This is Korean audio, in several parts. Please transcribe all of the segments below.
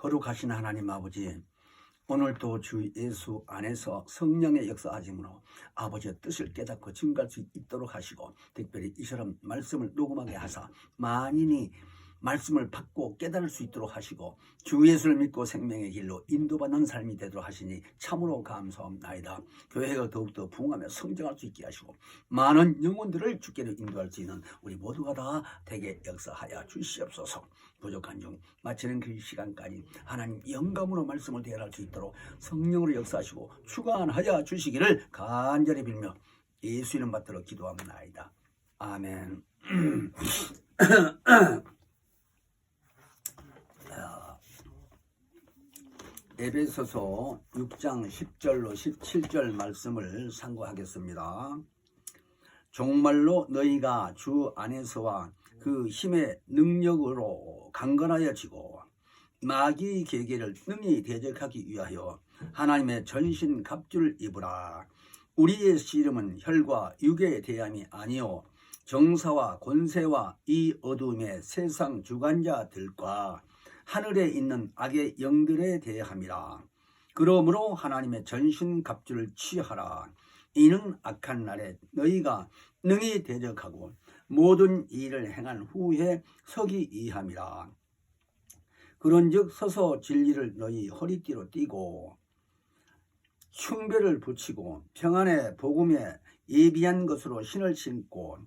거룩하신 하나님 아버지, 오늘도 주 예수 안에서 성령의 역사하심으로 아버지의 뜻을 깨닫고 증거할 수 있도록 하시고, 특별히 이처럼 말씀을 녹음하게 하사 만인이 말씀을 받고 깨달을 수 있도록 하시고, 주 예수를 믿고 생명의 길로 인도받는 삶이 되도록 하시니 참으로 감사합나이다. 교회가 더욱더 부흥하며 성장할 수 있게 하시고, 많은 영혼들을 주께로 인도할 수 있는 우리 모두가 다 되게 역사하여 주시옵소서. 부족한 중 마치는 그 시간까지 하나님 영감으로 말씀을 대할 수 있도록 성령으로 역사하시고 주관하여 주시기를 간절히 빌며 예수 이름 받들어 기도합나이다. 아멘. 에베소서 6장 10절로 17절 말씀을 상고하겠습니다. 정말로 너희가 주 안에서와 그 힘의 능력으로 강건하여지고 마귀의 계계를 능히 대적하기 위하여 하나님의 전신 갑주를 입으라. 우리의 씨름은 혈과 육의 대함이 아니요 정사와 권세와 이 어두움의 세상 주관자들과 하늘에 있는 악의 영들에 대함이라. 그러므로 하나님의 전신 갑주를 취하라. 이는 악한 날에 너희가 능히 대적하고 모든 일을 행한 후에 서기 이함이라. 그런즉 서서 진리를 너희 허리띠로 띠고 흉배를 붙이고 평안의 복음에 예비한 것으로 신을 신고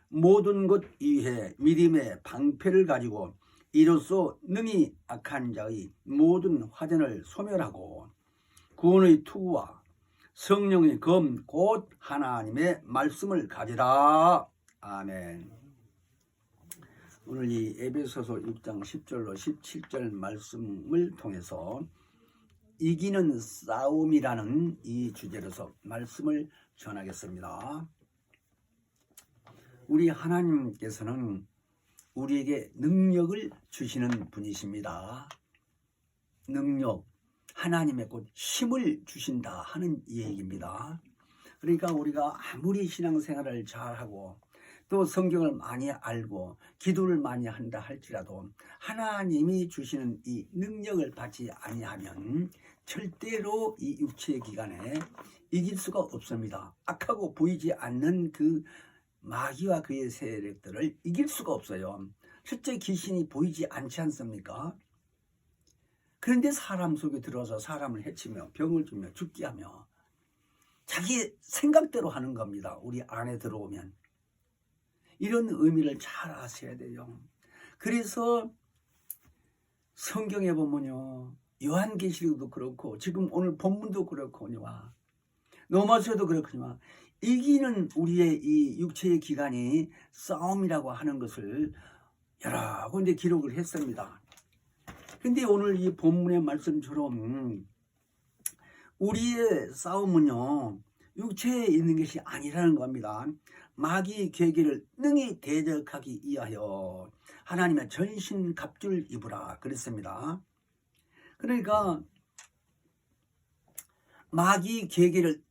모든 것 위에 믿음의 방패를 가지고 이로써 능히 악한 자의 모든 화전을 소멸하고 구원의 투구와 성령의 검 곧 하나님의 말씀을 가지라. 아멘. 오늘 이 에베소서 6장 10절로 17절 말씀을 통해서 이기는 싸움이라는 이 주제로서 말씀을 전하겠습니다. 우리 하나님께서는 우리에게 능력을 주시는 분이십니다. 능력, 하나님의 곧 힘을 주신다 하는 얘기입니다. 그러니까 우리가 아무리 신앙생활을 잘하고 또 성경을 많이 알고 기도를 많이 한다 할지라도 하나님이 주시는 이 능력을 받지 아니하면 절대로 이 육체의 기간에 이길 수가 없습니다. 악하고 보이지 않는 그 마귀와 그의 세력들을 이길 수가 없어요. 실제 귀신이 보이지 않지 않습니까? 그런데 사람 속에 들어서 사람을 해치며 병을 주며 죽게 하며 자기 생각대로 하는 겁니다. 우리 안에 들어오면. 이런 의미를 잘 아셔야 돼요. 그래서 성경에 보면요, 요한계시록도 그렇고 지금 오늘 본문도 그렇거니와 로마서도 그렇거니와 이기는 우리의 이 육체의 기간이 싸움이라고 하는 것을 여러 군데 기록을 했습니다. 근데 오늘 이 본문의 말씀처럼 우리의 싸움은요 육체에 있는 것이 아니라는 겁니다. 마귀의 계계를 능히 대적하기 위하여 하나님의 전신 갑주를 입으라 그랬습니다. 그러니까 마귀의 계계를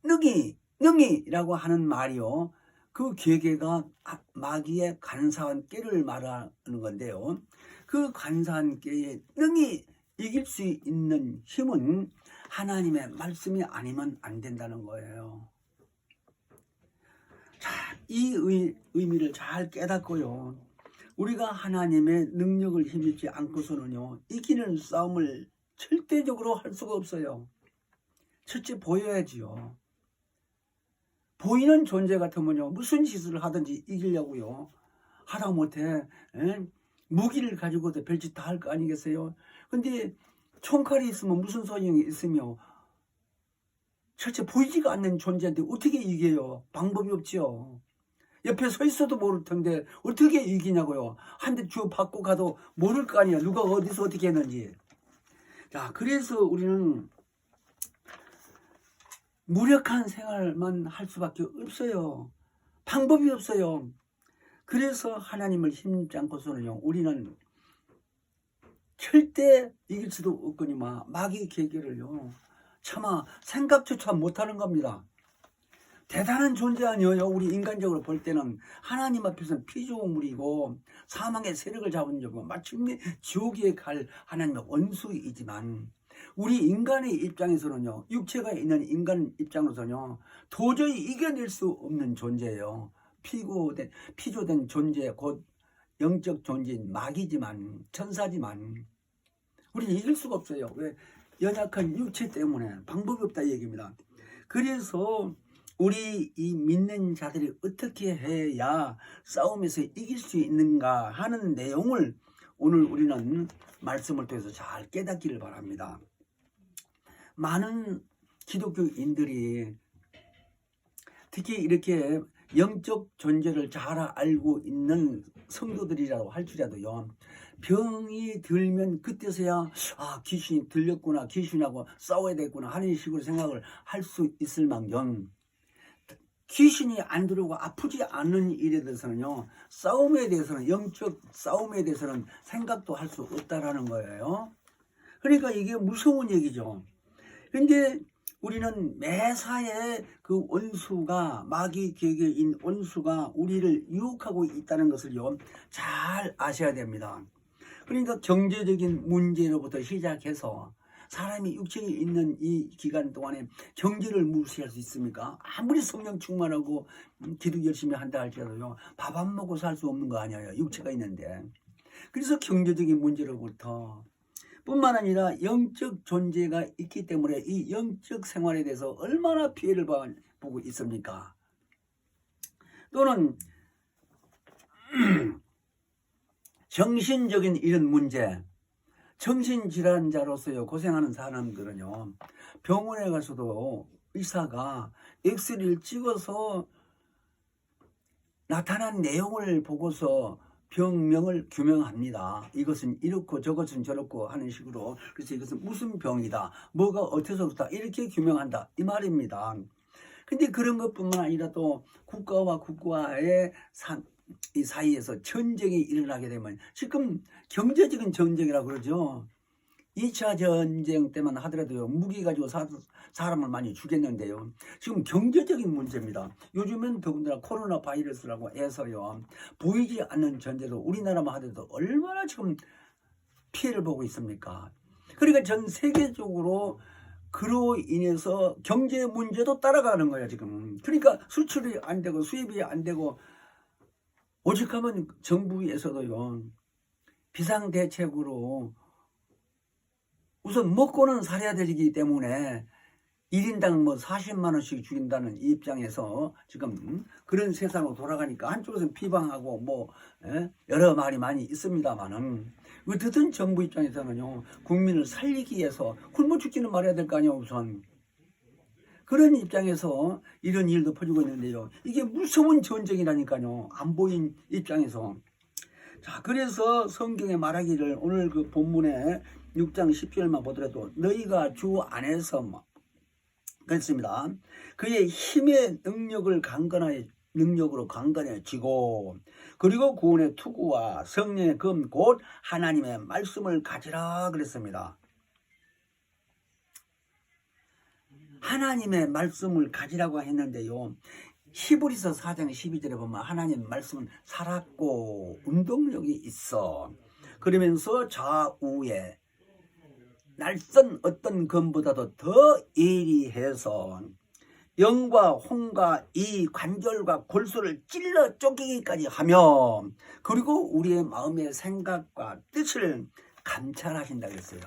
능히라고 하는 말이요, 그 계계가 마귀의 간사한 꾀를 말하는 건데요, 그 간사한 꾀에 능히 이길 수 있는 힘은 하나님의 말씀이 아니면 안 된다는 거예요. 자, 이 의미를 잘 깨닫고요, 우리가 하나님의 능력을 힘입지 않고서는요 이기는 싸움을 절대적으로 할 수가 없어요. 첫째 보여야지요. 보이는 존재 같으면요 무슨 짓을 하든지 이기려고요 하다못해 무기를 가지고도 별짓 다 할 거 아니겠어요? 근데 총칼이 있으면 무슨 소용이 있으며 실제 보이지가 않는 존재한테 어떻게 이겨요? 방법이 없지요. 옆에 서 있어도 모를 텐데 어떻게 이기냐고요. 한 대 주 받고 가도 모를 거 아니야. 누가 어디서 어떻게 했는지. 자, 그래서 우리는 무력한 생활만 할 수밖에 없어요. 방법이 없어요. 그래서 하나님을 힘입지 않고서는요 우리는 절대 이길 수도 없거니와 마귀의 계계를요 차마 생각조차 못하는 겁니다. 대단한 존재 아니에요. 우리 인간적으로 볼 때는 하나님 앞에서는 피조물이고 사망의 세력을 잡은 자고 마침내 지옥에 갈 하나님의 원수이지만 우리 인간의 입장에서는요, 육체가 있는 인간 입장으로서는요, 도저히 이겨낼 수 없는 존재예요. 피조된 존재, 곧 영적 존재인 마귀지만, 천사지만 우리는 이길 수가 없어요. 왜? 연약한 육체 때문에 방법이 없다 이 얘기입니다. 그래서 우리 이 믿는 자들이 어떻게 해야 싸움에서 이길 수 있는가 하는 내용을 오늘 우리는 말씀을 통해서 잘 깨닫기를 바랍니다. 많은 기독교인들이 특히 이렇게 영적 존재를 잘 알고 있는 성도들이라고 할지라도요, 병이 들면 그때서야 귀신이 들렸구나, 귀신하고 싸워야 되겠구나 하는 식으로 생각을 할 수 있을 망정, 귀신이 안 들어오고 아프지 않는 일에 대해서는요, 싸움에 대해서는, 영적 싸움에 대해서는 생각도 할 수 없다라는 거예요. 그러니까 이게 무서운 얘기죠. 근데 우리는 매사에 그 원수가, 마귀 계계인 원수가 우리를 유혹하고 있다는 것을요, 잘 아셔야 됩니다. 그러니까 경제적인 문제로부터 시작해서 사람이 육체에 있는 이 기간 동안에 경제를 무시할 수 있습니까? 아무리 성령 충만하고 기도 열심히 한다 할지라도요, 밥 안 먹고 살 수 없는 거 아니에요. 육체가 있는데. 그래서 경제적인 문제로부터 뿐만 아니라 영적 존재가 있기 때문에 이 영적 생활에 대해서 얼마나 피해를 보고 있습니까? 또는 정신적인 이런 문제, 정신질환자로서요 고생하는 사람들은요, 병원에 가서도 의사가 엑스레이를 찍어서 나타난 내용을 보고서 병명을 규명합니다. 이것은 이렇고 저것은 저렇고 하는 식으로. 그래서 이것은 무슨 병이다, 뭐가 어때서 그렇다, 이렇게 규명한다 이 말입니다. 근데 그런 것뿐만 아니라 또 국가와 국가의 이 사이에서 전쟁이 일어나게 되면, 지금 경제적인 전쟁이라고 그러죠. 2차 전쟁 때만 하더라도요, 무기 가지고 사람을 많이 죽였는데요, 지금 경제적인 문제입니다. 요즘은 더군다나 코로나 바이러스라고 해서요, 보이지 않는 전쟁도 우리나라만 하더라도 얼마나 지금 피해를 보고 있습니까? 그러니까 전 세계적으로 그로 인해서 경제 문제도 따라가는 거예요 지금. 그러니까 수출이 안 되고 수입이 안 되고, 오직하면 정부에서도요, 비상대책으로 우선 먹고는 살아야 되기 때문에 1인당 뭐 40만 원씩 주긴다는 입장에서 지금 그런 세상으로 돌아가니까 한쪽에서는 비방하고 뭐 여러 말이 많이 있습니다만은, 어쨌든 정부 입장에서는요, 국민을 살리기 위해서 굶어 죽기는 말해야 될 거 아니에요. 우선 그런 입장에서 이런 일도 퍼지고 있는데요, 이게 무서운 전쟁이라니까요, 안 보인 입장에서. 자, 그래서 성경에 말하기를, 오늘 그 본문에 6장 10절만 보더라도 너희가 주 안에서 그랬습니다. 그의 힘의 능력으로 강건해지고, 그리고 구원의 투구와 성령의 금 곧 하나님의 말씀을 가지라 그랬습니다. 하나님의 말씀을 가지라고 했는데요, 히브리서 4장 12절에 보면 하나님 말씀은 살았고 운동력이 있어. 그러면서 좌우에 날선 어떤 검보다도 더 예리해서 영과 혼과 이 관절과 골수를 찔러 쪼개기까지 하며, 그리고 우리의 마음의 생각과 뜻을 감찰하신다 그랬어요.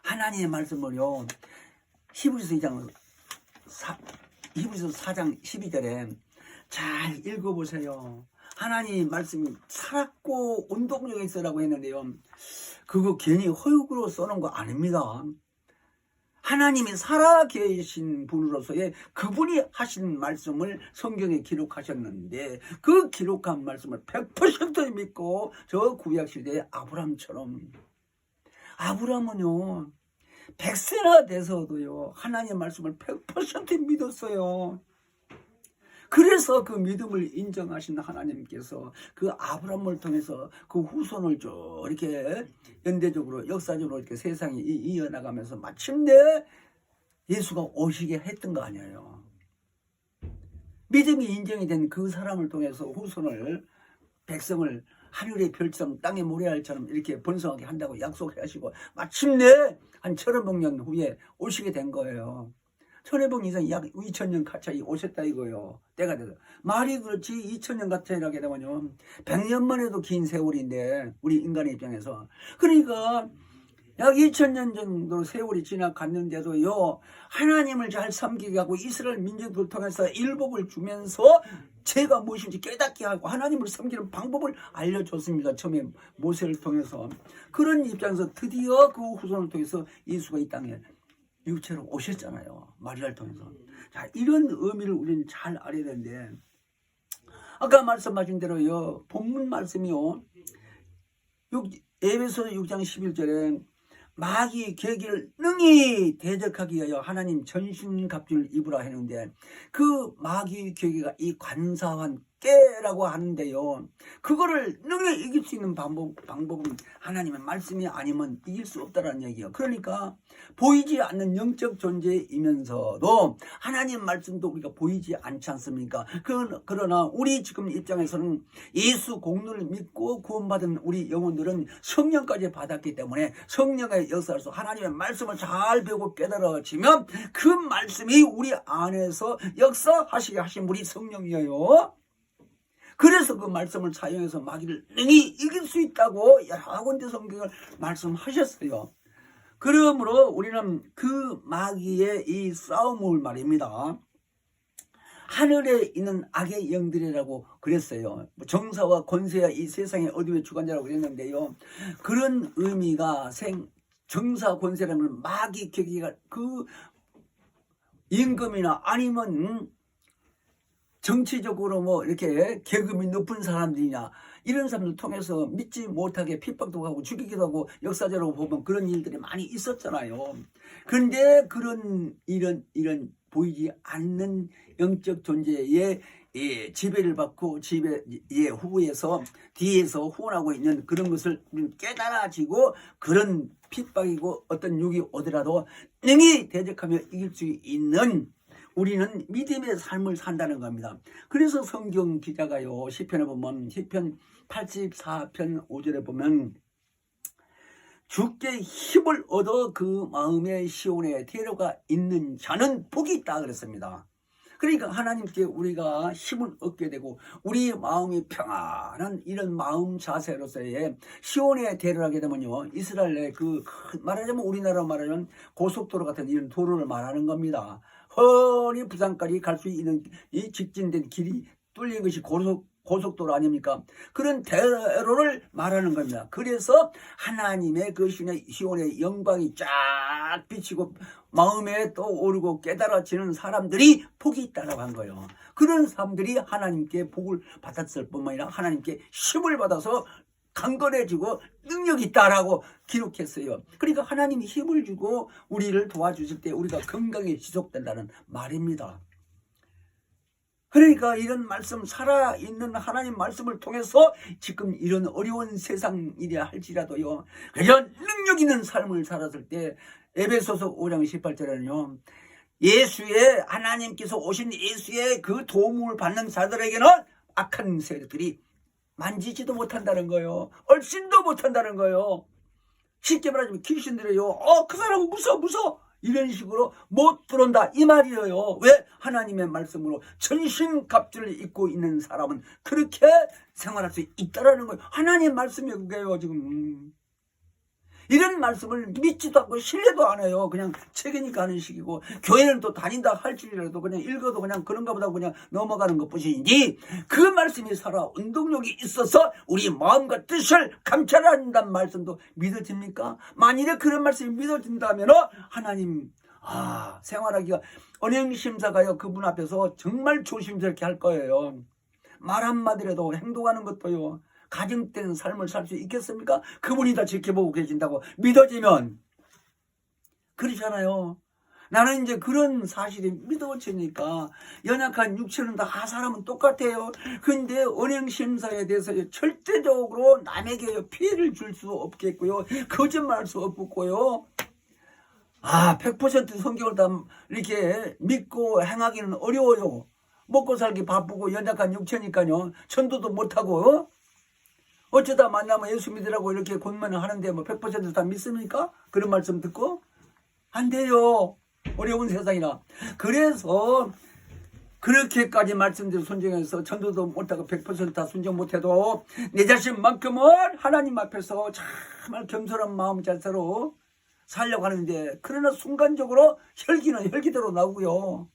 하나님의 말씀을요, 히브리서 4장 12절에 잘 읽어보세요. 하나님 말씀이 살았고 운동력이 있으라고 했는데요, 그거 괜히 허육으로 써놓은 거 아닙니다. 하나님이 살아계신 분으로서의 그분이 하신 말씀을 성경에 기록하셨는데, 그 기록한 말씀을 100% 믿고 저 구약시대의 아브라함처럼, 아브라함은요 100세나 돼서도요 하나님의 말씀을 100% 믿었어요. 그래서 그 믿음을 인정하신 하나님께서 그 아브라함을 통해서 그 후손을 쭉 이렇게 연대적으로 역사적으로 이렇게 세상이 이어나가면서 마침내 예수가 오시게 했던 거 아니에요. 믿음이 인정이 된 그 사람을 통해서 후손을, 백성을 하늘의 별처럼 땅의 모래알처럼 이렇게 번성하게 한다고 약속하시고 마침내 한 1500년 후에 오시게 된 거예요. 1500년 이상 약 2000년 가까이 오셨다 이거예요. 때가 돼서. 말이 그렇지 2000년 가까이라게 되면요 100년만 해도 긴 세월인데 우리 인간의 입장에서. 그러니까 약 2000년 정도 세월이 지나갔는데도요 하나님을 잘 섬기게 하고 이스라엘 민족을 통해서 율법을 주면서 죄가 무엇인지 깨닫게 하고 하나님을 섬기는 방법을 알려줬습니다. 처음에 모세를 통해서. 그런 입장에서 드디어 그 후손을 통해서 예수가 이 땅에 육체로 오셨잖아요. 마리아를 통해서. 자, 이런 의미를 우리는 잘 알아야 되는데 아까 말씀하신 대로요 본문 말씀이요 에베소서 6장 11절에 마귀의 계기를 능히 대적하기 위하여 하나님 전신갑주를 입으라 했는데 그 마귀의 계기가 이 관사한 깨라고 하는데요 그거를 능히 이길 수 있는 방법은 하나님의 말씀이 아니면 이길 수 없다는 얘기예요. 그러니까 보이지 않는 영적 존재이면서도 하나님 말씀도 우리가 보이지 않지 않습니까? 그러나 우리 지금 입장에서는 예수 공로를 믿고 구원받은 우리 영혼들은 성령까지 받았기 때문에 성령의 역사로서 하나님의 말씀을 잘 배우고 깨달아지면 그 말씀이 우리 안에서 역사하시게 하신 분이 성령이에요. 그래서 그 말씀을 사용해서 마귀를 능히 이길 수 있다고 여러 군데 성경을 말씀하셨어요. 그러므로 우리는 그 마귀의 이 싸움을 말입니다. 하늘에 있는 악의 영들이라고 그랬어요. 정사와 권세와 이 세상의 어둠의 주관자라고 그랬는데요. 그런 의미가 정사 권세라는 마귀 계기가 그 임금이나 아니면 정치적으로 뭐 이렇게 계급이 높은 사람들이냐 이런 사람들 통해서 믿지 못하게 핍박도 하고 죽이기도 하고 역사적으로 보면 그런 일들이 많이 있었잖아요. 그런데 그런 이런 보이지 않는 영적 존재의 지배를 받고 지배의 후에서 뒤에서 후원하고 있는 그런 것을 깨달아지고 그런 핍박이고 어떤 육이 오더라도 능히 대적하며 이길 수 있는 우리는 믿음의 삶을 산다는 겁니다. 그래서 성경 기자가요 시편에 보면 시편 84편 5절에 보면 주께 힘을 얻어 그 마음의 시온에 태로가 있는 자는 복이 있다 그랬습니다. 그러니까 하나님께 우리가 힘을 얻게 되고 우리 마음이 평안한 이런 마음 자세로서의 시온에 데려가게 되면요 이스라엘의 그 말하자면 우리나라로 말하면 고속도로 같은 이런 도로를 말하는 겁니다. 훤히 부산까지 갈 수 있는 이 직진된 길이 뚫린 것이 고속도로 아닙니까? 그런 대로를 말하는 겁니다. 그래서 하나님의 그 시온의 영광이 쫙 비치고 마음에 또 오르고 깨달아지는 사람들이 복이 있다고 한 거예요. 그런 사람들이 하나님께 복을 받았을 뿐만 아니라 하나님께 힘을 받아서 강건해지고 능력이 있다라고 기록했어요. 그러니까 하나님이 힘을 주고 우리를 도와주실 때 우리가 건강에 지속된다는 말입니다. 그러니까 이런 말씀 살아있는 하나님 말씀을 통해서 지금 이런 어려운 세상이라 할지라도요 그저 능력 있는 삶을 살았을 때 에베소서 5장 18절에는요 예수의 하나님께서 오신 예수의 그 도움을 받는 자들에게는 악한 세력들이 만지지도 못한다는 거예요. 얼씬도 못한다는 거예요. 쉽게 말하자면 귀신들이요 그 사람은 무서워 이런 식으로 못 들어온다 이 말이에요. 왜? 하나님의 말씀으로 전신갑주를 입고 있는 사람은 그렇게 생활할 수 있다라는 거예요. 하나님의 말씀이 그게요 지금. 이런 말씀을 믿지도 않고 신뢰도 안 해요. 그냥 책이니까 하는 식이고 교회는 또 다닌다 할지라도 그냥 읽어도 그냥 그런가 보다 그냥 넘어가는 것뿐이지 그 말씀이 살아 운동력이 있어서 우리 마음과 뜻을 감찰한다는 말씀도 믿어집니까? 만일에 그런 말씀이 믿어진다면 하나님 생활하기가 언행심사가요 그분 앞에서 정말 조심스럽게 할 거예요. 말 한마디라도 행동하는 것도요 가정된 삶을 살 수 있겠습니까? 그분이 다 지켜보고 계신다고 믿어지면 그렇잖아요. 나는 이제 그런 사실이 믿어지니까 연약한 육체는 다 사람은 똑같아요. 그런데 언행심사에 대해서 절대적으로 남에게 피해를 줄 수 없겠고요. 거짓말할 수 없고요. 100% 성경을 다 이렇게 믿고 행하기는 어려워요. 먹고 살기 바쁘고 연약한 육체니까요. 전도도 못하고 어쩌다 만나면 예수 믿으라고 이렇게 권면을 하는데 뭐 100%다 믿습니까? 그런 말씀 듣고 안 돼요. 어려운 세상이라. 그래서 그렇게까지 말씀드린 순종해서 전도도 못하고 100%다 순종 못해도 내 자신만큼은 하나님 앞에서 정말 겸손한 마음 자세로 살려고 하는데, 그러나 순간적으로 혈기는 혈기대로 나오고요.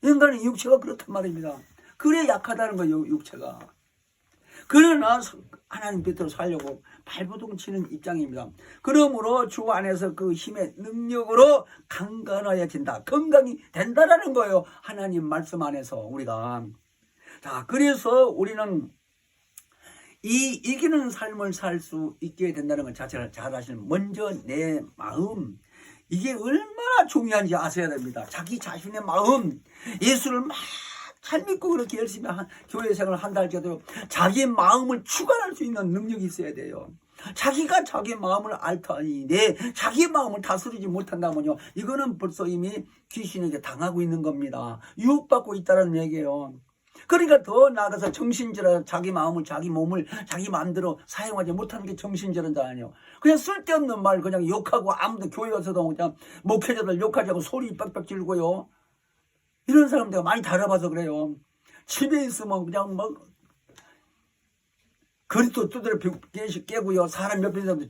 인간의 육체가 그렇단 말입니다. 그래 약하다는 거예요, 육체가. 그러나 하나님 뜻대로 살려고 발버둥 치는 입장입니다. 그러므로 주 안에서 그 힘의 능력으로 강건해진다, 건강이 된다라는 거예요. 하나님 말씀 안에서 우리가. 자, 그래서 우리는 이 이기는 삶을 살 수 있게 된다는 것 자체를 잘 아시는, 먼저 내 마음, 이게 얼마나 중요한지 아셔야 됩니다. 자기 자신의 마음, 예수를 막 잘 믿고 그렇게 열심히 교회 생활을 한다 할지라도 자기 마음을 주관할 수 있는 능력이 있어야 돼요. 자기가 자기 마음을 알타니 자기 마음을 다스리지 못한다면요, 이거는 벌써 이미 귀신에게 당하고 있는 겁니다. 유혹받고 있다는 얘기예요. 그러니까 더 나아가서 정신질환, 자기 마음을, 자기 몸을 자기 마음대로 사용하지 못하는 게 정신질환자 아니에요. 그냥 쓸데없는 말 그냥 욕하고, 아무도 교회 가서도 그냥 목회자들 욕하지 않고 소리 빽빽 지르고요. 이런 사람 내가 많이 다뤄봐서 그래요. 집에 있으면 그냥 뭐 거리도 두드려 깨고요, 사람 옆에 있는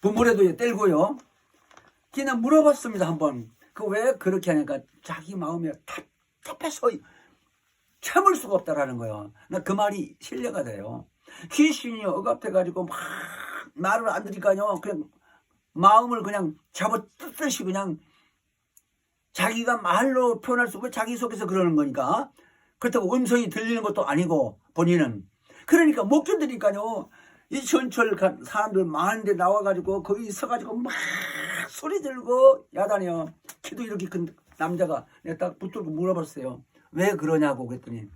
부모래도 때리고요. 그냥 물어봤습니다, 한번. 그 왜 그렇게 하니까 자기 마음이 답답해서 참을 수가 없다라는 거예요. 나 그 말이 신뢰가 돼요. 귀신이 억압해가지고 막 말을 안 들으니까요, 그냥 마음을 그냥 잡아 뜯듯이 그냥 자기가 말로 표현할 수 없고 자기 속에서 그러는 거니까. 그렇다고 음성이 들리는 것도 아니고 본인은. 그러니까 못 견디니까요, 이 전철 사람들 많은데 나와가지고 거기 서가지고 막 소리 들고 야단해요. 키도 이렇게 큰 남자가. 내가 딱 붙들고 물어봤어요. 왜 그러냐고 그랬더니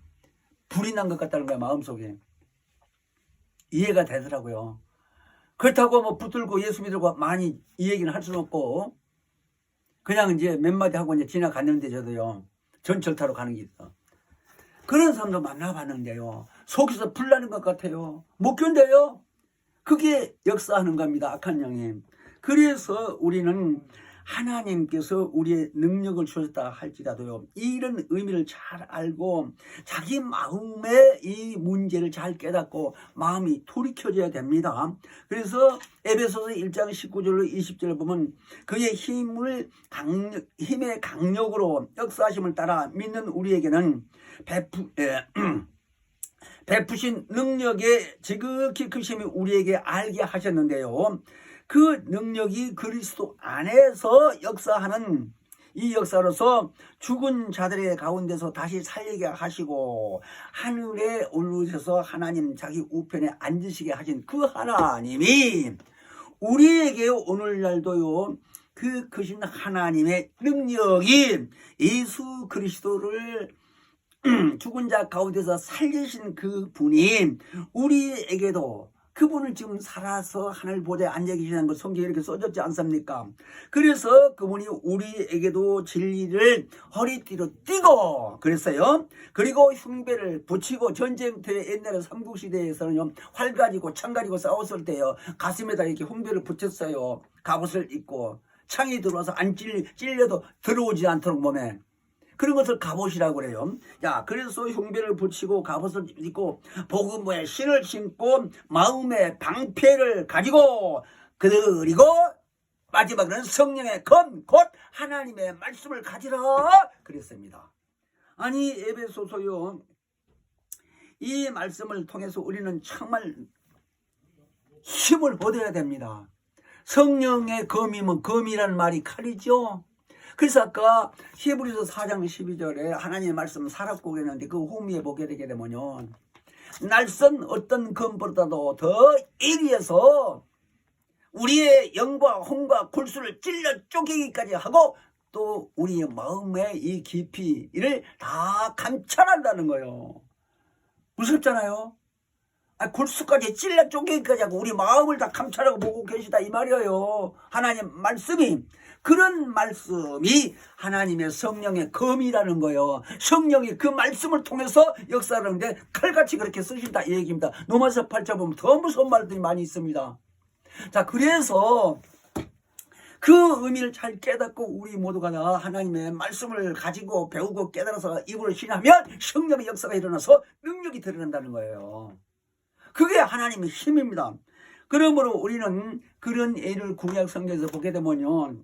불이 난 것 같다는 거야, 마음속에. 이해가 되더라고요. 그렇다고 뭐 붙들고 예수 믿으고 많이 이 얘기는 할 수는 없고, 그냥 이제 몇 마디 하고 이제 지나갔는데, 저도요, 전철 타러 가는 게 있어. 그런 사람도 만나봤는데요, 속에서 불 나는 것 같아요. 못 견뎌요. 그게 역사하는 겁니다, 악한 영이. 그래서 우리는 하나님께서 우리의 능력을 주셨다 할지라도요, 이런 의미를 잘 알고 자기 마음의 이 문제를 잘 깨닫고 마음이 돌이켜져야 됩니다. 그래서 에베소서 1장 19절로 20절을 보면 그의 힘의 강력으로 역사하심을 따라 믿는 우리에게는 베푸신 능력의 지극히 크심이 우리에게 알게 하셨는데요, 그 능력이 그리스도 안에서 역사하는 이 역사로서 죽은 자들의 가운데서 다시 살리게 하시고 하늘에 올르셔서 하나님 자기 우편에 앉으시게 하신 그 하나님이 우리에게 오늘날도요, 그 크신 하나님의 능력이 예수 그리스도를 죽은 자 가운데서 살리신 그 분이 우리에게도, 그분을 지금 살아서 하늘 보좌에 앉아 계시는 것 성경에 이렇게 써졌지 않습니까? 그래서 그분이 우리에게도 진리를 허리띠로 띠고 그랬어요. 그리고 흉배를 붙이고, 전쟁터에 옛날에 삼국시대에서는요, 활 가지고 창 가지고 싸웠을 때요, 가슴에다 이렇게 흉배를 붙였어요. 갑옷을 입고 창이 들어와서 안 찔려도 들어오지 않도록 몸에. 그런 것을 갑옷이라고 그래요. 야, 그래서 흉배를 붙이고 갑옷을 입고 복음의 신을 신고 마음의 방패를 가지고, 그리고 마지막으로는 성령의 검, 곧 하나님의 말씀을 가지라 그랬습니다. 아니, 에베소서요, 이 말씀을 통해서 우리는 정말 힘을 얻어야 됩니다. 성령의 검이면, 검이라는 말이 칼이죠. 그래서 아까 히브리서 4장 12절에 하나님의 말씀 살았고 그랬는데, 그 후미에 보게 되게 되면요, 날선 어떤 검보다도 더 예리해서 우리의 영과 혼과 골수를 찔러 쪼개기까지 하고, 또 우리의 마음의 이 깊이를 다 감찰한다는 거예요. 무섭잖아요. 골수까지 찔러 쪼개기까지 하고 우리 마음을 다 감찰하고 보고 계시다 이 말이에요. 하나님 말씀이, 그런 말씀이 하나님의 성령의 검이라는 거예요. 성령이 그 말씀을 통해서 역사를 하는데 칼같이 그렇게 쓰신다 이 얘기입니다. 로마서 8장 보면 더 무서운 말들이 많이 있습니다. 자, 그래서 그 의미를 잘 깨닫고 우리 모두가 다 하나님의 말씀을 가지고 배우고 깨달아서 입으로 신하면 성령의 역사가 일어나서 능력이 드러난다는 거예요. 그게 하나님의 힘입니다. 그러므로 우리는 그런 예를 구약 성경에서 보게 되면요,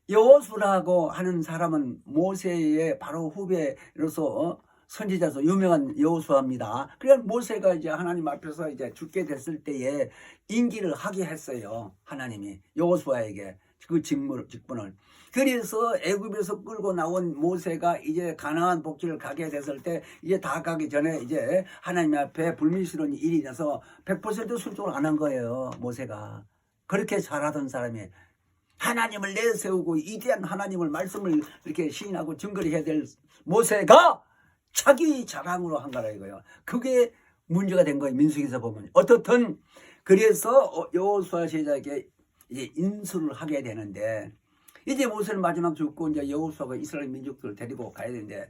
여호수아라고 하는 사람은 모세의 바로 후배로서 선지자로서 유명한 여호수아입니다. 그래서 모세가 이제 하나님 앞에서 이제 죽게 됐을 때에 인기를 하게 했어요. 하나님이 여호수아에게 그 직분을. 그래서 애굽에서 끌고 나온 모세가 이제 가나안 복지를 가게 됐을 때 이제 다 가기 전에 이제 하나님 앞에 불미스러운 일이 돼서 100% 순종을 안 한 거예요. 모세가. 그렇게 잘하던 사람이 하나님을 내세우고 위대한 하나님을 말씀을 이렇게 시인하고 증거를 해야 될 모세가 자기 자랑으로 한 거라 이거예요. 그게 문제가 된 거예요. 민수기에서 보면. 어떻든 그래서 여호수아 제자에게 이제 인수를 하게 되는데, 이제 모세는 마지막 죽고 이제 여호수아가 이스라엘 민족들을 데리고 가야 되는데,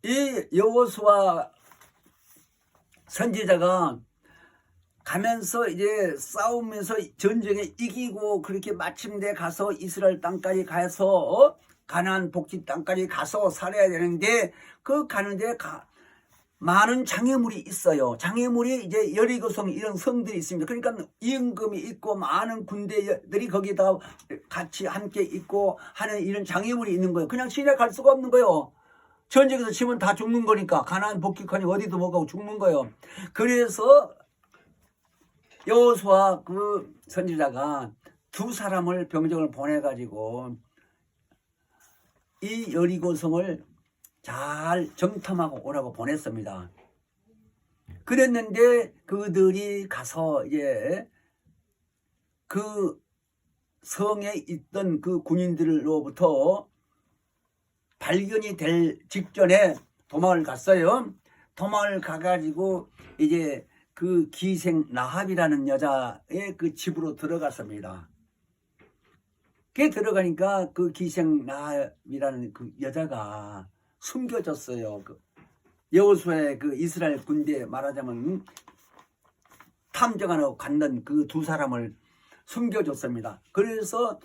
이 여호수아 선지자가 가면서 이제 싸우면서 전쟁에 이기고 그렇게 마침내 가서 이스라엘 땅까지 가서 가나안 복지 땅까지 가서 살아야 되는데, 그 가는데 많은 장애물이 있어요. 장애물이 이제 여리고성 이런 성들이 있습니다. 그러니까 임금이 있고 많은 군대들이 거기다 같이 함께 있고 하는 이런 장애물이 있는 거예요. 그냥 지나갈 수가 없는 거예요. 전쟁에서 지면 다 죽는 거니까. 가나안 복귀하니 어디도 못 가고 죽는 거예요. 그래서 여호수아 그 선지자가 두 사람을 병정을 보내가지고 이 여리고성을 잘 정탐하고 오라고 보냈습니다. 그랬는데 그들이 가서 이제 그 성에 있던 그 군인들로부터 발견이 될 직전에 도망을 갔어요. 도망을 가가지고 이제 그 기생 라합이라는 여자의 그 집으로 들어갔습니다. 그게 들어가니까 그 기생 라합이라는 그 여자가 숨겨졌어요. 그 여호수아의 그 이스라엘 군대 말하자면 탐정하러 갔는 그 두 사람을 숨겨줬습니다. 그래서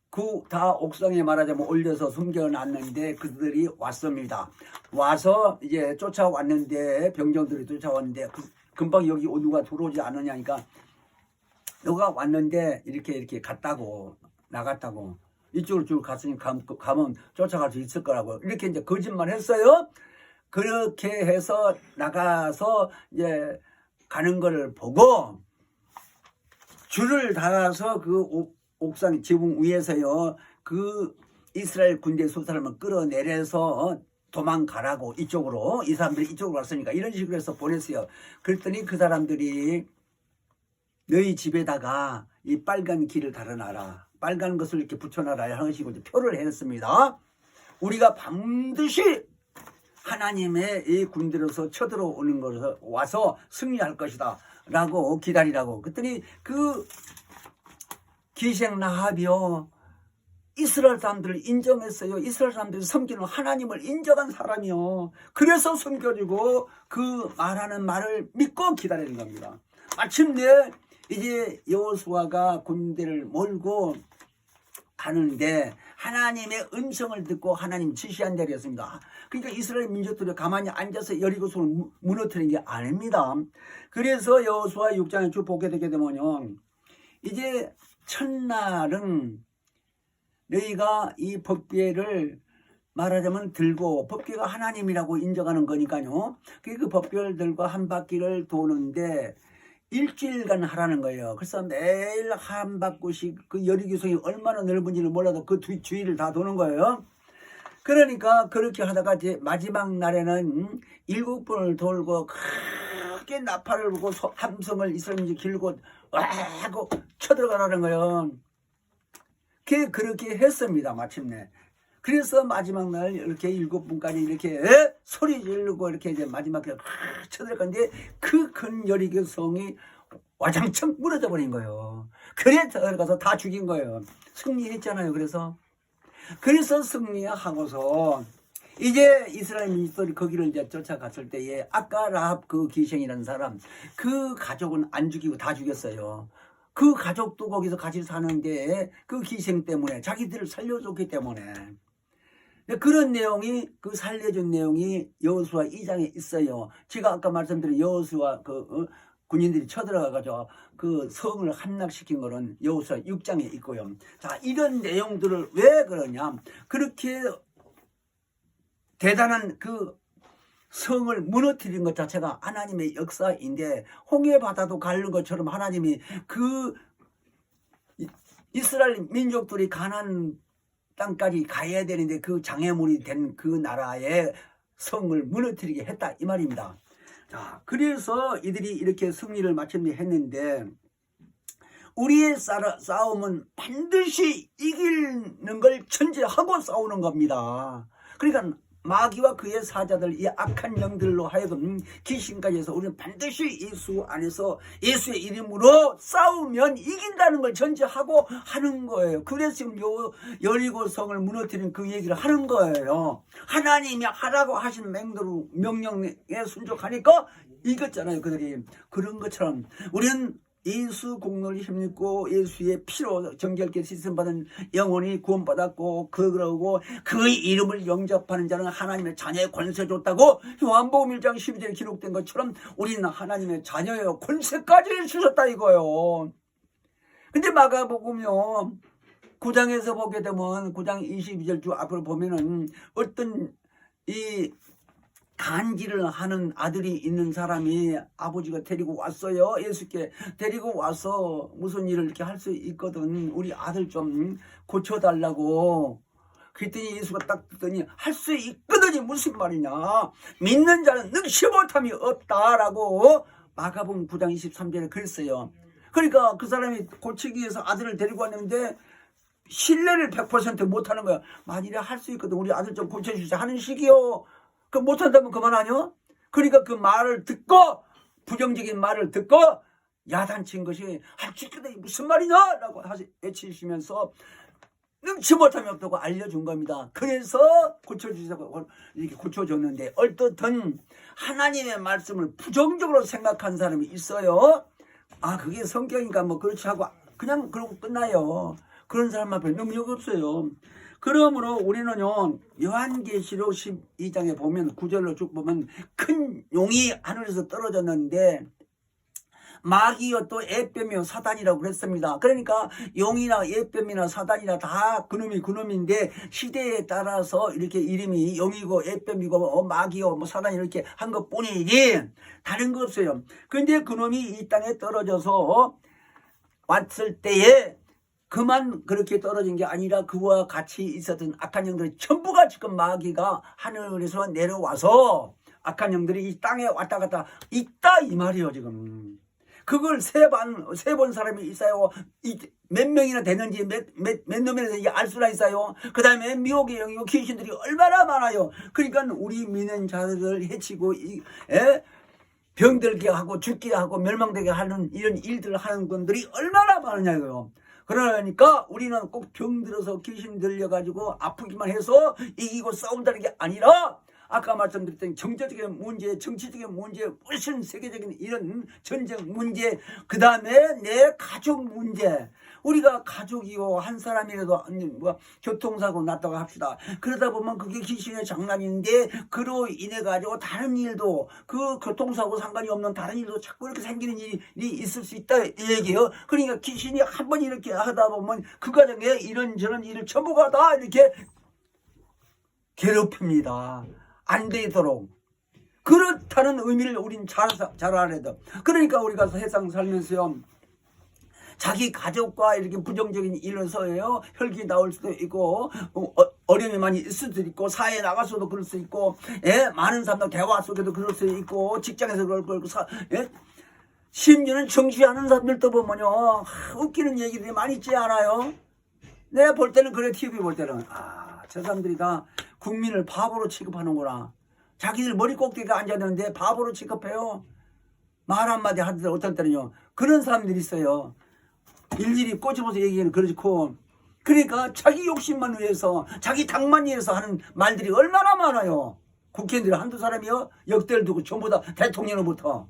그 다 옥상에 말하자면 올려서 숨겨놨는데 그들이 왔습니다. 와서 이제 쫓아왔는데 병정들이 쫓아왔는데 금방 여기 누가 들어오지 않느냐니까 너가 왔는데 이렇게 갔다고 나갔다고 이쪽으로 쭉 갔으니 가면 쫓아갈 수 있을 거라고 이렇게 이제 거짓말 했어요. 그렇게 해서 나가서 이제 가는 걸 보고 줄을 달아서 그 옥상 지붕 위에서요 그 이스라엘 군대 수 사람을 끌어내려서 도망가라고 이쪽으로 이 사람들이 이쪽으로 왔으니까 이런 식으로 해서 보냈어요. 그랬더니 그 사람들이 너희 집에다가 이 빨간 길을 달아놔라. 빨간 것을 이렇게 붙여놔라 하시고 표를 했습니다. 우리가 반드시 하나님의 이 군대로서 쳐들어오는 것을 와서 승리할 것이다 라고 기다리라고. 그랬더니 그 기생 라합이요 이스라엘 사람들을 인정했어요. 이스라엘 사람들이 섬기는 하나님을 인정한 사람이요. 그래서 섬겨주고 그 말하는 말을 믿고 기다리는 겁니다. 마침내 이제 여호수아가 군대를 몰고 가는데 하나님의 음성을 듣고 하나님 지시한 대로였습니다. 그러니까 이스라엘 민족들이 가만히 앉아서 여리고성을 무너뜨리는 게 아닙니다. 그래서 여호수아 6장에 쭉 보게 되게 되면요 이제 첫날은 너희가 이 법궤를 말하자면 들고, 법궤가 하나님이라고 인정하는 거니까요. 그 법궤를 들고 한 바퀴를 도는데 일주일간 하라는 거예요. 그래서 매일 한 바퀴씩 그 여리고성이 얼마나 넓은지는 몰라도 그 주위를 다 도는 거예요. 그러니까 그렇게 하다가 이제 마지막 날에는 7번을 돌고 크게 나팔을 불고 함성을 이스라엘이 길고 와 하고 쳐들어가라는 거예요. 그렇게 했습니다. 마침내 그래서 마지막 날 이렇게 7분까지 이렇게 소리 지르고 이렇게 이제 마지막에 쳐들어갔는데 그 큰 여리고 성이 와장창 무너져 버린 거예요. 그래서 들어가서 다 죽인 거예요. 승리했잖아요. 그래서 승리하고서 이제 이스라엘 민족들이 거기를 이제 쫓아갔을 때에 아까 라합 그 기생이라는 사람 그 가족은 안 죽이고 다 죽였어요. 그 가족도 거기서 같이 사는데 그 기생 때문에 자기들을 살려줬기 때문에 그런 내용이 그 살려준 내용이 여호수아 2장에 있어요. 제가 아까 말씀드린 여호수아 군인들이 쳐들어가가지고 그 성을 함락시킨 거는 여호수아 6장에 있고요. 자, 이런 내용들을 왜 그러냐? 그렇게 대단한 그 성을 무너뜨린 것 자체가 하나님의 역사인데 홍해 바다도 가르는 것처럼 하나님이 그 이스라엘 민족들이 가나안 땅까지 가야 되는데 그 장애물이 된 그 나라의 성을 무너뜨리게 했다 이 말입니다. 자, 그래서 이들이 이렇게 승리를 마침내 했는데 우리의 싸움은 반드시 이기는 걸 전제하고 싸우는 겁니다. 그러니까 마귀와 그의 사자들 이 악한 영들로 하여금 귀신까지 해서 우리는 반드시 예수 안에서 예수의 이름으로 싸우면 이긴다는 걸 전제하고 하는 거예요. 그래서 지금 여리고 성을 무너뜨리는 그 얘기를 하는 거예요. 하나님이 하라고 하신 명령에 순종하니까 이겼잖아요. 그들이. 그런 것처럼 우리는 예수 공로를 힘입고 예수의 피로 정결케 씻음받은 영혼이 구원받았고 그러고 그 이름을 영접하는 자는 하나님의 자녀의 권세 줬다고 요한복음 1장 12절에 기록된 것처럼 우리는 하나님의 자녀예요. 권세까지 주셨다 이거예요. 근데 마가복음요 9장에서 보게 되면 9장 22절 주 앞을 보면은 어떤 이 간기를 하는 아들이 있는 사람이 아버지가 데리고 왔어요. 예수께 데리고 와서 무슨 일을 이렇게 할 수 있거든. 우리 아들 좀 고쳐달라고. 그랬더니 예수가 딱 듣더니 할 수 있거든이 무슨 말이냐. 믿는 자는 능치 못함이 없다라고 마가복음 9장 23절에 그랬어요. 그러니까 그 사람이 고치기 위해서 아들을 데리고 왔는데 신뢰를 100% 못하는 거야. 만일에 할 수 있거든. 우리 아들 좀 고쳐주자 하는 식이요. 그 못한다면 그만하냐? 그러니까 그 말을 듣고 부정적인 말을 듣고 야단친 것이 할 수 있거든 무슨 말이냐? 라고 외치시면서 능치 못함이 없다고 알려준 겁니다. 그래서 고쳐주자고 이렇게 고쳐줬는데 어떻든 하나님의 말씀을 부정적으로 생각한 사람이 있어요. 아 그게 성경이니까 뭐 그렇지 하고 그냥 그러고 끝나요. 그런 사람 앞에 능력이 없어요. 그러므로 우리는요 요한계시록 12장에 보면 9절로 쭉 보면 큰 용이 하늘에서 떨어졌는데 마귀요 또 애뱀이요 사단이라고 그랬습니다. 그러니까 용이나 애뱀이나 사단이나 다 그놈인데 시대에 따라서 이렇게 이름이 용이고 애뱀이고 마귀요 뭐 사단이 이렇게 한 것뿐이지 다른 거 없어요. 근데 그놈이 이 땅에 떨어져서 왔을 때에 그만 그렇게 떨어진 게 아니라 그와 같이 있었던 악한 영들이 전부가 지금 마귀가 하늘에서 내려와서 악한 영들이 이 땅에 왔다 갔다 있다 이 말이에요 지금. 그걸 세 번 사람이 있어요. 몇 명이나 되는지 몇 놈이나 되는지 알 수나 있어요. 그 다음에 미혹의 영이고 귀신들이 얼마나 많아요. 그러니까 우리 믿는 자들을 해치고 병들게 하고 죽게 하고 멸망되게 하는 이런 일들을 하는 분들이 얼마나 많으냐고요. 그러니까 우리는 꼭 병들어서 귀신 들려가지고 아프기만 해서 이기고 싸운다는 게 아니라 아까 말씀드렸던 경제적인 문제, 정치적인 문제, 훨씬 세계적인 이런 전쟁 문제, 그 다음에 내 가족 문제. 우리가 가족이요 한 사람이라도 뭐 교통사고 났다고 합시다. 그러다 보면 그게 귀신의 장난인데 그로 인해 가지고 다른 일도 그 교통사고 상관이 없는 다른 일도 자꾸 이렇게 생기는 일이 있을 수 있다 이 얘기예요. 그러니까 귀신이 한 번 이렇게 하다 보면 그 과정에 이런저런 일을 전부가 다 이렇게 괴롭힙니다. 안 되도록. 그렇다는 의미를 우린 잘 알아야 돼. 그러니까 우리가 세상 살면서요 자기 가족과 이렇게 부정적인 일에서요 혈기 나올 수도 있고 어려움이 많이 있을 수도 있고 사회에 나가서도 그럴 수 있고 많은 사람들 대화 속에도 그럴 수 있고 직장에서 그럴 거고 심지어는 정치하는 사람들도 보면요 웃기는 얘기들이 많이 있지 않아요? 내가 볼 때는 그래 TV 볼 때는 저 사람들이 다 국민을 바보로 취급하는구나. 자기들 머리 꼭대기에 앉아야 되는데 바보로 취급해요. 말 한마디 하던데 어떤 때는요. 그런 사람들이 있어요. 일일이 꼬집어서 얘기하는 그렇고. 그러니까 자기 욕심만 위해서 자기 당만 위해서 하는 말들이 얼마나 많아요. 국회의원들이 한두 사람이요. 역대를 두고 전부 다 대통령으로부터.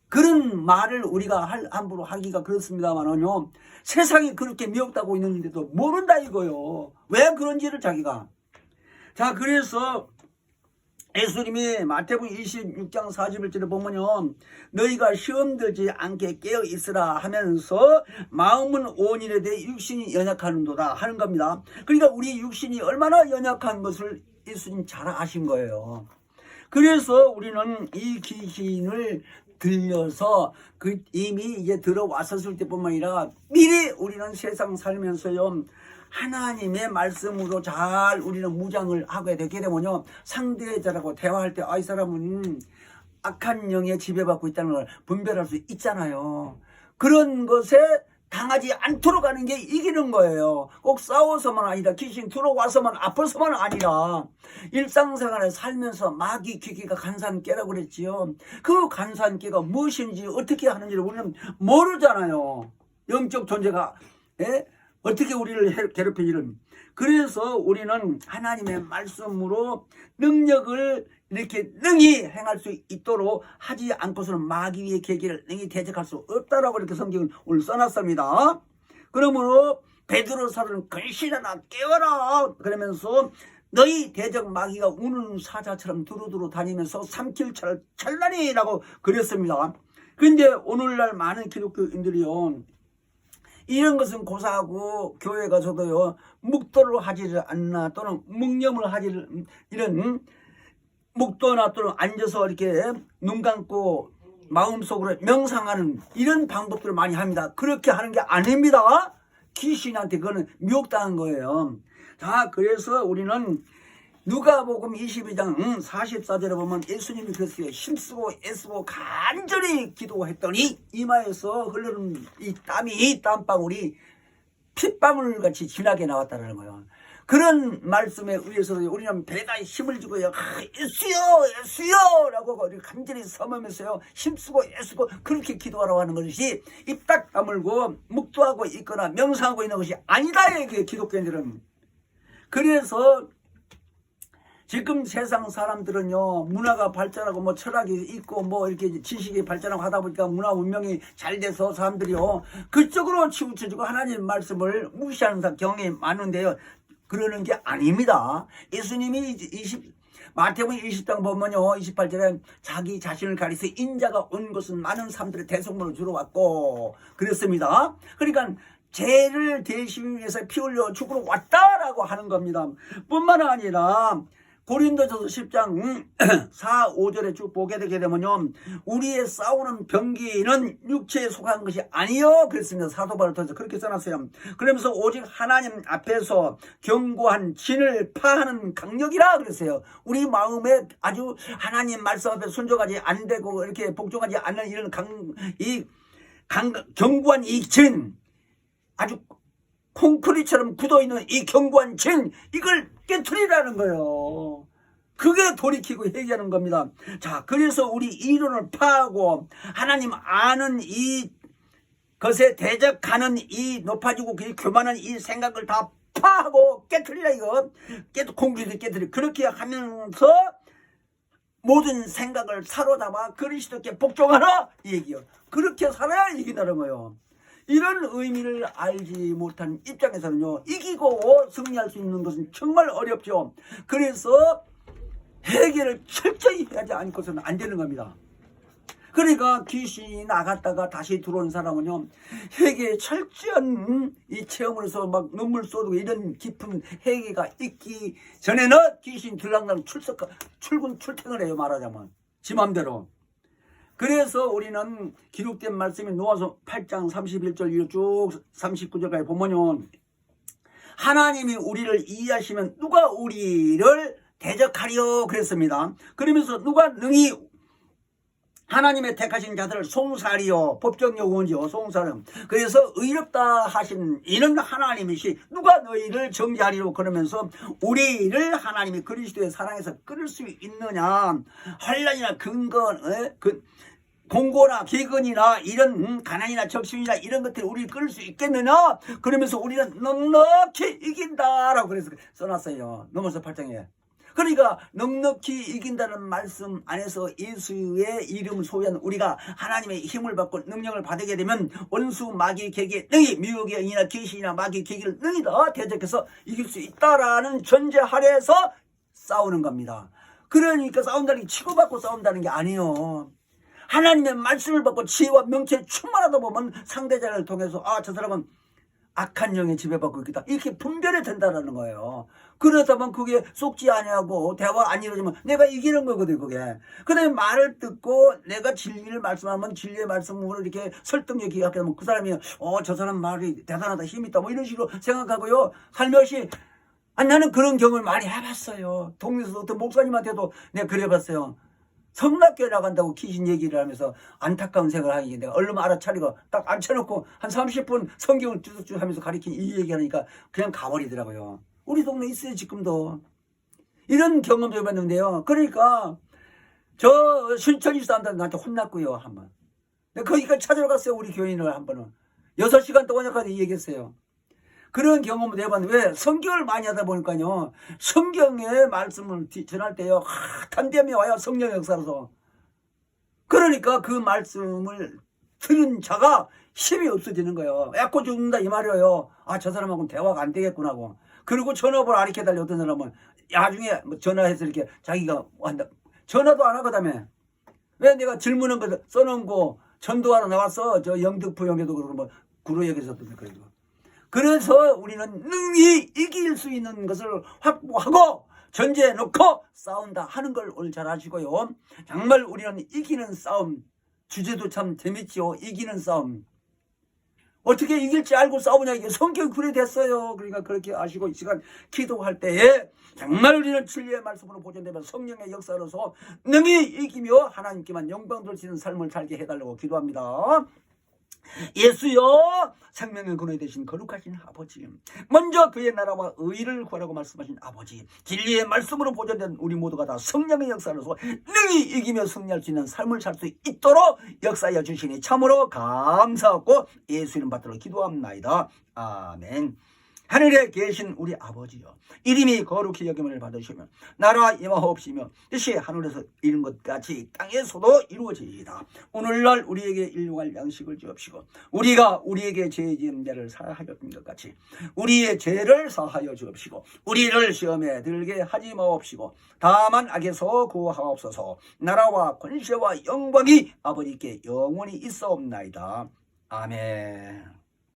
그런 말을 우리가 함부로 하기가 그렇습니다만은요. 세상이 그렇게 미혹되고 있는데도 모른다 이거요. 왜 그런지를 자기가. 자, 그래서 예수님이 마태복음 26장 41절에 보면요. 너희가 시험 들지 않게 깨어 있으라 하면서 마음은 온일에 대해 육신이 연약하는도다 하는 겁니다. 그러니까 우리 육신이 얼마나 연약한 것을 예수님 잘 아신 거예요. 그래서 우리는 이 귀신을 들려서 이미 이제 들어왔었을 때뿐만 아니라 미리 우리는 세상 살면서요. 하나님의 말씀으로 잘 우리는 무장을 하게 되게 되면요. 상대자라고 대화할 때 이 사람은 악한 영에 지배받고 있다는 걸 분별할 수 있잖아요. 그런 것에 당하지 않도록 하는 게 이기는 거예요. 꼭 싸워서만 아니라 귀신 들어와서만 아파서만 아니라 일상생활을 살면서 마귀 귀기가 간산깨라고 그랬지요. 그 간산깨가 무엇인지 어떻게 하는지를 우리는 모르잖아요. 영적 존재가 어떻게 우리를 괴롭히지를. 그래서 우리는 하나님의 말씀으로 능력을 이렇게 능히 행할 수 있도록 하지 않고서는 마귀의 계기를 능히 대적할 수 없다라고 이렇게 성경을 오늘 써놨습니다. 그러므로 베드로 사도는 근신하라 깨어라 그러면서 너희 대적 마귀가 우는 사자처럼 두루두루 다니면서 삼킬 찰나니라고 그랬습니다. 그런데 오늘날 많은 기독교인들이요. 이런 것은 고사하고 교회 가서도요. 묵도를 하지를 않나 또는 묵념을 하지를 이런 묵도나 또는 앉아서 이렇게 눈 감고 마음속으로 명상하는 이런 방법들을 많이 합니다. 그렇게 하는 게 아닙니다. 귀신한테 그거는 미혹당한 거예요. 자, 그래서 우리는 누가복음 22장 44절에 보면 예수님이 그랬어요. 힘쓰고 애쓰고 간절히 기도했더니 이마에서 흐르는 이 땀방울이 핏방울 같이 진하게 나왔다는 거예요. 그런 말씀에 의해서 우리는 배가 힘을 주고요. 예수여 라고 간절히 섬으면서요. 힘쓰고 애쓰고 그렇게 기도하라고 하는 것이 입 딱 다물고 묵도하고 있거나 명상하고 있는 것이 아니다. 이게 기독교인들은. 그래서 지금 세상 사람들은요, 문화가 발전하고 뭐 철학이 있고 뭐 이렇게 지식이 발전하고 하다 보니까 문화 문명이 잘 돼서 사람들이요, 그쪽으로 치우쳐지고 하나님 말씀을 무시하는 경향이 많은데요. 그러는 게 아닙니다. 예수님이 마태복음 20장 보면요, 28절에 자기 자신을 가리켜 인자가 온 것은 많은 사람들의 대성문을 주러 왔고 그랬습니다. 그러니까 죄를 대신하기 위해서 피 흘려 죽으러 왔다라고 하는 겁니다. 뿐만 아니라 고린도전서 10장 4, 5절에 쭉 보게 되게 되면요. 우리의 싸우는 병기는 육체에 속한 것이 아니요. 그랬습니다. 사도 바울을 통해서 그렇게 써놨어요. 그러면서 오직 하나님 앞에서 견고한 진을 파하는 강력이라 그랬어요. 우리 마음에 아주 하나님 말씀 앞에 순종하지 안 되고 이렇게 복종하지 않는 이런 견고한 이 진, 아주 콘크리트처럼 굳어있는 이 견고한 진, 이걸 깨트리라는 거예요. 그게 돌이키고 회개하는 겁니다. 자, 그래서 우리 이론을 파하고 하나님 아는 이 것에 대적하는 이 높아지고 교만한 이 생각을 다 파하고 깨트리라 이거. 콘크리트 깨트리. 그렇게 하면서 모든 생각을 사로잡아 그리스도께 복종하라 이 얘기요. 그렇게 살아야 이긴다는 거예요. 이런 의미를 알지 못한 입장에서는요, 이기고 승리할 수 있는 것은 정말 어렵죠. 그래서 회개를 철저히 하지 않고서는 안 되는 겁니다. 그러니까 귀신이 나갔다가 다시 들어온 사람은요, 회개에 철저한 이 체험을 해서 막 눈물 쏟고 이런 깊은 회개가 있기 전에는 귀신 들락날 출퇴근을 해요. 말하자면 지 맘대로. 그래서 우리는 기록된 말씀이 노아서 8장 31절 쭉 39절까지 보면요, 하나님이 우리를 이해하시면 누가 우리를 대적하리요 그랬습니다. 그러면서 누가 능히 하나님의 택하신 자들을 송사리요 법정요원지요 송사름. 그래서 의롭다 하신 이는 하나님이시 누가 너희를 정죄하리로 그러면서 우리를 하나님이 그리스도의 사랑에서 끊을 수 있느냐. 환난이나 공고나 기근이나 이런 가난이나 적신이나 이런 것들이 우리를 끊을 수 있겠느냐. 그러면서 우리는 넉넉히 이긴다라고 그래서 써놨어요. 넘어서 8장에. 그러니까 넉넉히 이긴다는 말씀 안에서 예수의 이름을 소유한 우리가 하나님의 힘을 받고 능력을 받게 되면 원수 마귀 계기에 능히 미혹의 영이나 귀신이나 마귀 계기를 능히 다 대적해서 이길 수 있다라는 전제 하에서 싸우는 겁니다. 그러니까 싸운다는 게 치고받고 싸운다는 게 아니에요. 하나님의 말씀을 받고 지혜와 명체에 충만하다 보면 상대자를 통해서 저 사람은 악한 영에 지배받고 있겠다 이렇게 분별이 된다는 거예요. 그렇다면 그게 속지 아니하고 대화가 안 이루어지면 내가 이기는 거거든 그게. 그 다음에 말을 듣고 내가 진리를 말씀하면 진리의 말씀으로 이렇게 설득력이 있게 되면 그 사람이 저 사람 말이 대단하다 힘이 있다 뭐 이런 식으로 생각하고요. 살며시 나는 그런 경험을 많이 해봤어요. 동네에서 어떤 목사님한테도 내가 그래봤어요. 성락교회 나간다고 귀신 얘기를 하면서 안타까운 생각을 하니 내가 얼른 알아차리고 딱 앉혀놓고 한 30분 성경을 쭈둑쭈둑 하면서 가리킨 이 얘기하니까 그냥 가버리더라고요. 우리 동네 있어요 지금도. 이런 경험도 해봤는데요. 그러니까 저 순천이 사람들 나한테 혼났고요 한번. 내가 거기까지 찾으러 갔어요. 우리 교인을 한 번은 6시간 동안까지 얘기했어요. 그런 경험을 해봤는데 왜 성경을 많이 하다 보니까요. 성경의 말씀을 전할 때요. 단대함이 와요. 성령의 역사로서. 그러니까 그 말씀을 들은 자가 힘이 없어지는 거예요. 약고 죽는다 이 말이에요. 저 사람하고는 대화가 안 되겠구나 하고. 그리고 전화번호 가르쳐달래. 어떤 사람은 나중에 전화해서 이렇게 자기가 한다. 전화도 안 하거든요. 왜 내가 질문한 거 써놓은 거 전도하러 나왔어. 저 영등포 영에도 그러고 뭐 구로역에서도 그러고. 그래서 우리는 능히 이길 수 있는 것을 확보하고 전제해 놓고 싸운다 하는 걸 오늘 잘 아시고요. 정말 우리는 이기는 싸움. 주제도 참 재밌지요. 이기는 싸움. 어떻게 이길지 알고 싸우냐. 이게 성경이 그래 됐어요. 그러니까 그렇게 아시고 이 시간 기도할 때에 정말 우리는 진리의 말씀으로 보존되면 성령의 역사로서 능히 이기며 하나님께만 영광 돌리는 삶을 살게 해달라고 기도합니다. 예수여 생명의 근원이 되신 거룩하신 아버지, 먼저 그의 나라와 의를 구하라고 말씀하신 아버지, 진리의 말씀으로 보존된 우리 모두가 다 성령의 역사로서 능히 이기며 승리할 수 있는 삶을 살 수 있도록 역사하여 주시니 참으로 감사하고 예수 이름 받들어 기도합나이다. 아멘. 하늘에 계신 우리 아버지여, 이름이 거룩히 여김을 받으시며 나라 임하옵시며 뜻이 하늘에서 이룬 것 같이 땅에서도 이루어지이다. 오늘날 우리에게 일용할 양식을 주옵시고 우리가 우리에게 죄 지은 자를 사하여 준 것 같이 우리의 죄를 사하여 주옵시고 우리를 시험에 들게 하지 마옵시고 다만 악에서 구하옵소서. 나라와 권세와 영광이 아버지께 영원히 있사옵나이다. 아멘.